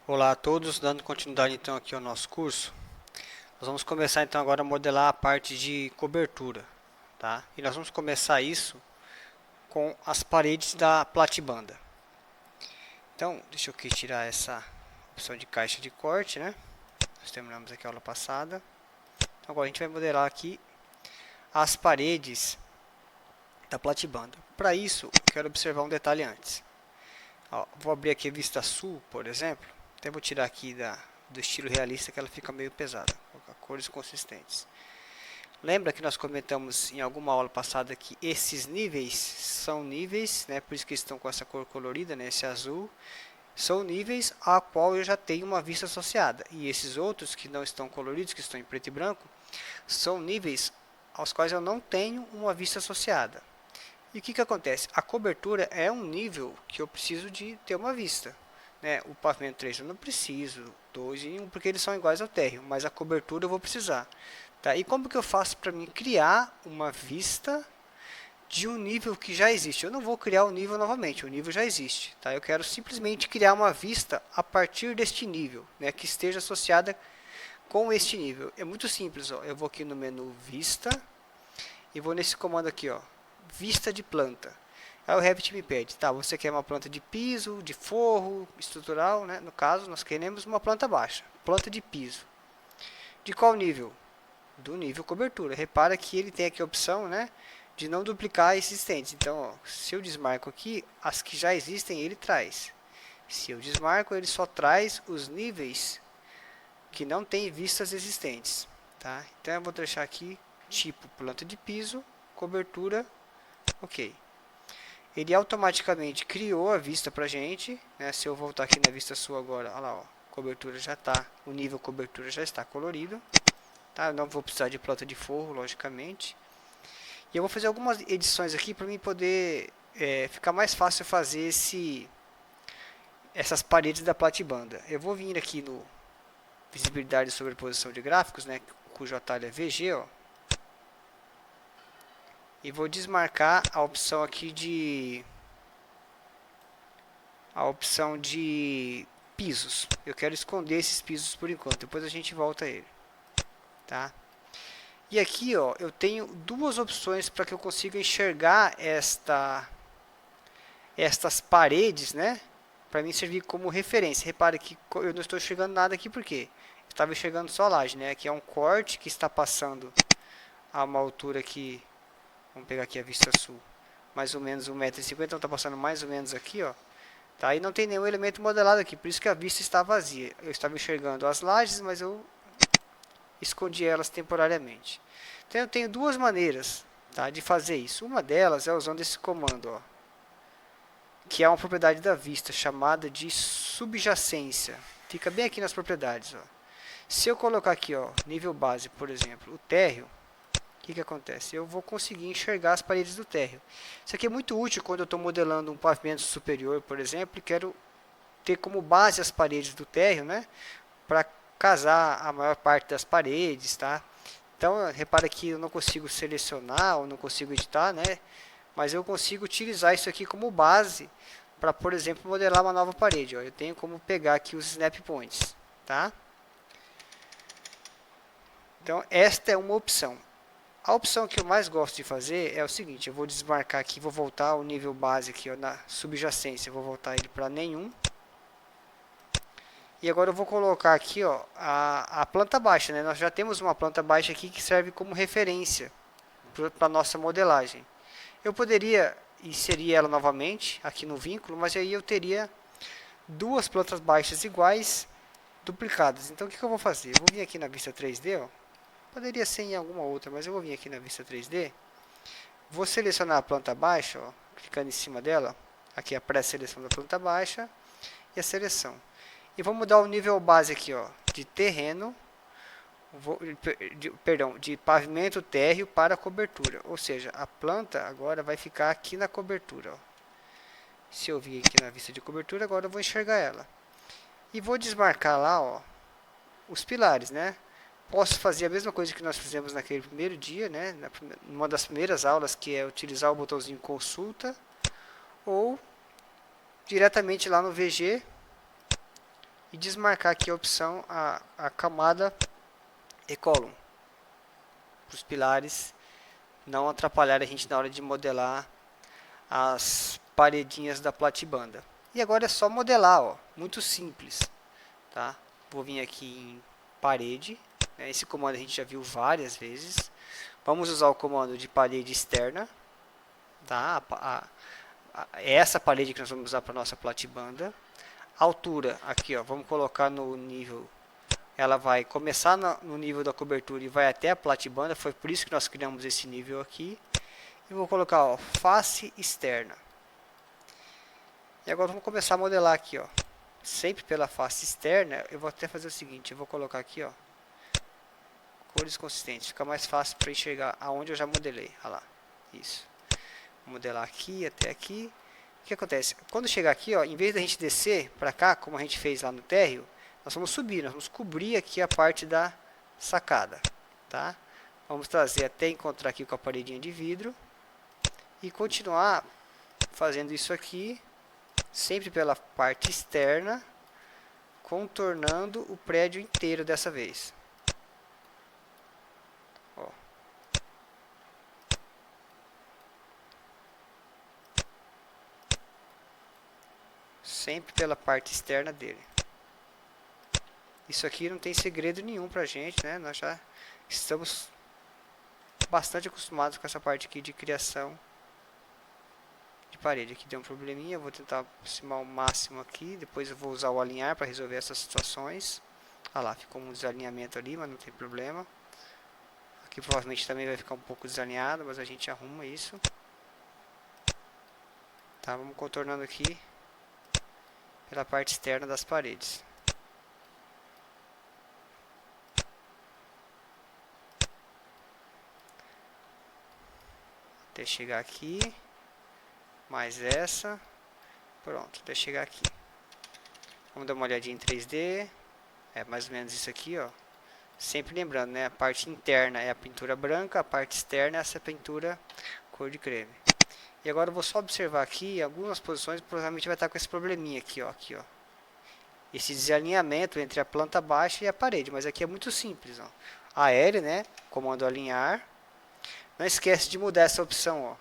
Olá a todos, dando continuidade então aqui ao nosso curso. Nós vamos começar então agora a modelar a parte de cobertura, tá? E nós vamos começar isso com as paredes da platibanda. Então, deixa eu aqui tirar essa opção de caixa de corte, né? Nós terminamos aqui a aula passada. Então, agora a gente vai modelar aqui as paredes da platibanda. Para isso, eu quero observar um detalhe antes. Ó, vou abrir aqui a vista sul, por exemplo. Até vou tirar aqui do estilo realista, que ela fica meio pesada. Vou colocar cores consistentes. Lembra que nós comentamos em alguma aula passada que esses níveis são níveis, né? Por isso que estão com essa cor colorida, né? Esse azul. São níveis a qual eu já tenho uma vista associada. E esses outros que não estão coloridos, que estão em preto e branco, são níveis aos quais eu não tenho uma vista associada. E o que acontece? A cobertura é um nível que eu preciso de ter uma vista. Né? O pavimento 3 eu não preciso, 2 e 1, porque eles são iguais ao térreo, mas a cobertura eu vou precisar. Tá? E como que eu faço para mim criar uma vista de um nível que já existe? Eu não vou criar o nível novamente, o nível já existe. Tá? Eu quero simplesmente criar uma vista a partir deste nível, né? Que esteja associada com este nível. É muito simples, ó. Eu vou aqui no menu Vista e vou nesse comando aqui, ó, Vista de planta. Aí o Revit me pede, tá, você quer uma planta de piso, de forro, estrutural, né? No caso, nós queremos uma planta baixa, planta de piso. De qual nível? Do nível cobertura. Repara que ele tem aqui a opção, né, de não duplicar existentes. Então, ó, se eu desmarco aqui, as que já existem ele traz. Se eu desmarco, ele só traz os níveis que não tem vistas existentes. Tá? Então, eu vou deixar aqui tipo planta de piso, cobertura, ok. Ele automaticamente criou a vista para a gente, né? Se eu voltar aqui na vista sua agora, olha lá, ó, cobertura já está, o nível cobertura já está colorido, tá? Eu não vou precisar de planta de forro, logicamente. E eu vou fazer algumas edições aqui para mim poder ficar mais fácil fazer essas paredes da platibanda. Eu vou vir aqui no visibilidade e sobreposição de gráficos, né? Cujo atalho é VG, ó. E vou desmarcar a opção aqui de pisos. Eu quero esconder esses pisos por enquanto, depois a gente volta a ele, tá? E aqui, ó, eu tenho duas opções para que eu consiga enxergar estas paredes, né? Para mim servir como referência. Repare que eu não estou enxergando nada aqui porque eu estava enxergando só a laje, né? Aqui é um corte que está passando a uma altura que, vamos pegar aqui a vista sul, mais ou menos 1,50 m, então está passando mais ou menos aqui, ó. Tá? E não tem nenhum elemento modelado aqui, por isso que a vista está vazia. Eu estava enxergando as lajes, mas eu escondi elas temporariamente. Então eu tenho duas maneiras, tá, de fazer isso. Uma delas é usando esse comando, ó, que é uma propriedade da vista chamada de subjacência. Fica bem aqui nas propriedades. Ó. Se eu colocar aqui, ó, nível base, por exemplo, o térreo, o que acontece? Eu vou conseguir enxergar as paredes do térreo. Isso aqui é muito útil quando eu estou modelando um pavimento superior, por exemplo, e quero ter como base as paredes do térreo, né? Para casar a maior parte das paredes, tá? Então, repara que eu não consigo selecionar ou não consigo editar, né? Mas eu consigo utilizar isso aqui como base para, por exemplo, modelar uma nova parede. Ó. Eu tenho como pegar aqui os snap points, tá? Então, esta é uma opção. A opção que eu mais gosto de fazer é o seguinte, eu vou desmarcar aqui, vou voltar ao nível base aqui, ó, na subjacência, eu vou voltar ele para nenhum. E agora eu vou colocar aqui, ó, a planta baixa, né? Nós já temos uma planta baixa aqui que serve como referência para a nossa modelagem. Eu poderia inserir ela novamente aqui no vínculo, mas aí eu teria duas plantas baixas iguais duplicadas. Então o que eu vou fazer? Eu vou vir aqui na vista 3D, ó. Poderia ser em alguma outra, mas eu vou vir aqui na vista 3D. Vou selecionar a planta baixa, ó, clicando em cima dela. Aqui a pré-seleção da planta baixa e a seleção. E vou mudar o nível base aqui, ó, de terreno, de pavimento térreo para cobertura. Ou seja, a planta agora vai ficar aqui na cobertura. Ó. Se eu vir aqui na vista de cobertura, agora eu vou enxergar ela. E vou desmarcar lá, ó, os pilares, né? Posso fazer a mesma coisa que nós fizemos naquele primeiro dia, né? Numa das primeiras aulas, que é utilizar o botãozinho consulta, ou diretamente lá no VG e desmarcar aqui a opção, a camada e column, para os pilares não atrapalharem a gente na hora de modelar as paredinhas da platibanda. E agora é só modelar, ó, muito simples, tá? Vou vir aqui em parede, né? Esse comando a gente já viu várias vezes. Vamos usar o comando de parede externa, tá? É essa parede que nós vamos usar para nossa platibanda. Altura, aqui ó, vamos colocar no nível, ela vai começar no nível da cobertura e vai até a platibanda, foi por isso que nós criamos esse nível aqui. E vou colocar, ó, face externa. E agora vamos começar a modelar aqui, ó. Sempre pela face externa, eu vou até fazer o seguinte, eu vou colocar aqui, ó, cores consistentes, fica mais fácil para enxergar aonde eu já modelei. Olha lá, isso. Vou modelar aqui até aqui. O que acontece? Quando chegar aqui, ó, em vez da gente descer para cá, como a gente fez lá no térreo, nós vamos subir, nós vamos cobrir aqui a parte da sacada, tá? Vamos trazer até encontrar aqui com a paredinha de vidro e continuar fazendo isso aqui, sempre pela parte externa, contornando o prédio inteiro dessa vez. Ó. Sempre pela parte externa dele. Isso aqui não tem segredo nenhum pra gente, né? Nós já estamos bastante acostumados com essa parte aqui de criação de parede. Aqui deu um probleminha, eu vou tentar aproximar o máximo aqui, depois eu vou usar o alinhar para resolver essas situações. Ah lá, ficou um desalinhamento ali, mas não tem problema. Aqui provavelmente também vai ficar um pouco desalinhado, mas a gente arruma isso. Tá, vamos contornando aqui pela parte externa das paredes. Até chegar aqui. Mais essa. Pronto, até chegar aqui. Vamos dar uma olhadinha em 3D. É mais ou menos isso aqui, ó. Sempre lembrando, né? A parte interna é a pintura branca, a parte externa é essa pintura cor de creme. E agora eu vou só observar aqui, em algumas posições provavelmente vai estar com esse probleminha aqui, ó. Aqui, ó. Esse desalinhamento entre a planta baixa e a parede. Mas aqui é muito simples, ó. Aéreo, né? Comando alinhar. Não esquece de mudar essa opção, ó.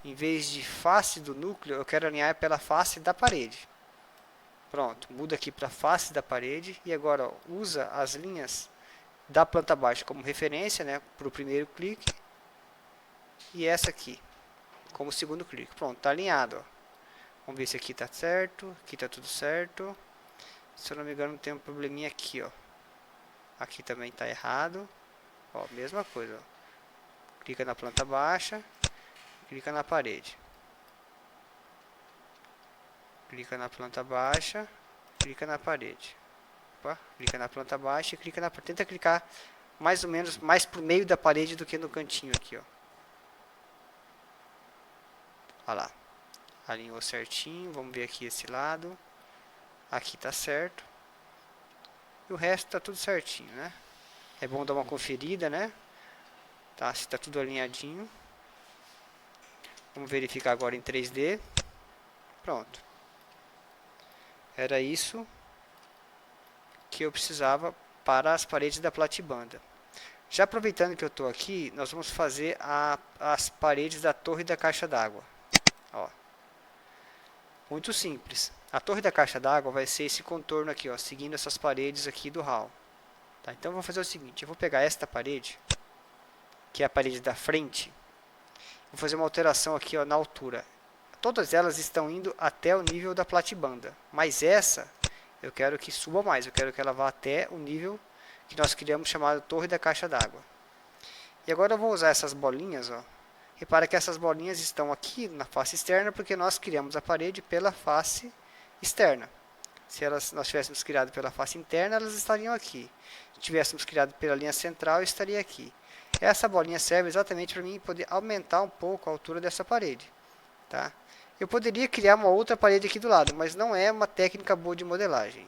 Em vez de face do núcleo, eu quero alinhar pela face da parede. Pronto, muda aqui para face da parede. E agora, ó, usa as linhas da planta baixa como referência, né, para o primeiro clique. E essa aqui, como segundo clique. Pronto, está alinhado. Ó. Vamos ver se aqui está certo. Aqui está tudo certo. Se eu não me engano, tem um probleminha aqui. Ó. Aqui também está errado. Ó, mesma coisa. Ó. Clica na planta baixa. Clica na parede. Clica na planta baixa. Clica na parede. Opa, clica na planta baixa e clica na... Tenta clicar mais ou menos mais pro meio da parede do que no cantinho aqui, ó. Olha lá. Alinhou certinho. Vamos ver aqui esse lado. Aqui tá certo. E o resto tá tudo certinho, né? É bom dar uma conferida, né? Tá, se tá tudo alinhadinho. Vamos verificar agora em 3D. Pronto. Era isso que eu precisava para as paredes da platibanda. Já aproveitando que eu estou aqui, nós vamos fazer as paredes da torre da caixa d'água. Muito simples. A torre da caixa d'água vai ser esse contorno aqui, ó, seguindo essas paredes aqui do hall. Tá, então eu vou fazer o seguinte, eu vou pegar esta parede, que é a parede da frente, vou fazer uma alteração aqui, ó, na altura. Todas elas estão indo até o nível da platibanda, mas essa eu quero que suba mais, eu quero que ela vá até o nível que nós criamos chamado torre da caixa d'água. E agora eu vou usar essas bolinhas, ó. Repara que essas bolinhas estão aqui na face externa porque nós criamos a parede pela face externa. Se nós tivéssemos criado pela face interna, elas estariam aqui. Se tivéssemos criado pela linha central, estaria aqui. Essa bolinha serve exatamente para mim poder aumentar um pouco a altura dessa parede. Tá? Eu poderia criar uma outra parede aqui do lado, mas não é uma técnica boa de modelagem.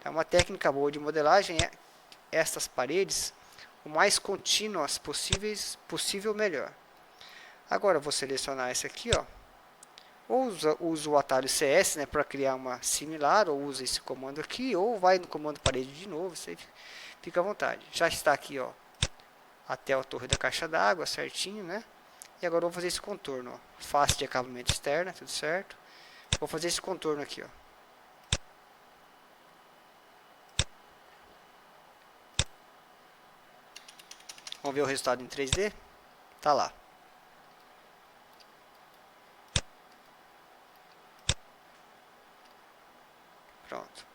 Então, uma técnica boa de modelagem é estas paredes o mais contínuas possível melhor. Agora eu vou selecionar esse aqui, ó, ou usa o atalho CS, né, para criar uma similar, ou usa esse comando aqui, ou vai no comando parede de novo, você fica à vontade. Já está aqui, ó, até a torre da caixa d'água, certinho, né? E agora eu vou fazer esse contorno, ó, face de acabamento externa, tudo certo. Vou fazer esse contorno aqui, ó. Vamos ver o resultado em 3D? Tá lá. Pronto.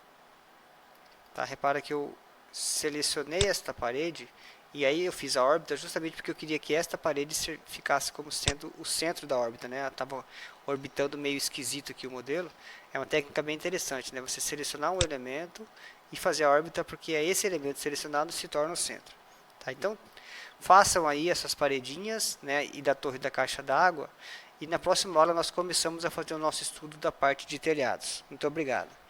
Tá? Repara que eu selecionei esta parede e aí eu fiz a órbita justamente porque eu queria que esta parede ficasse como sendo o centro da órbita, né? Ela estava orbitando meio esquisito aqui o modelo. É uma técnica bem interessante, né? Você selecionar um elemento e fazer a órbita porque é esse elemento selecionado se torna o centro. Tá? Então, façam aí essas paredinhas, né? E da torre da caixa d'água. E na próxima aula nós começamos a fazer o nosso estudo da parte de telhados. Muito obrigado.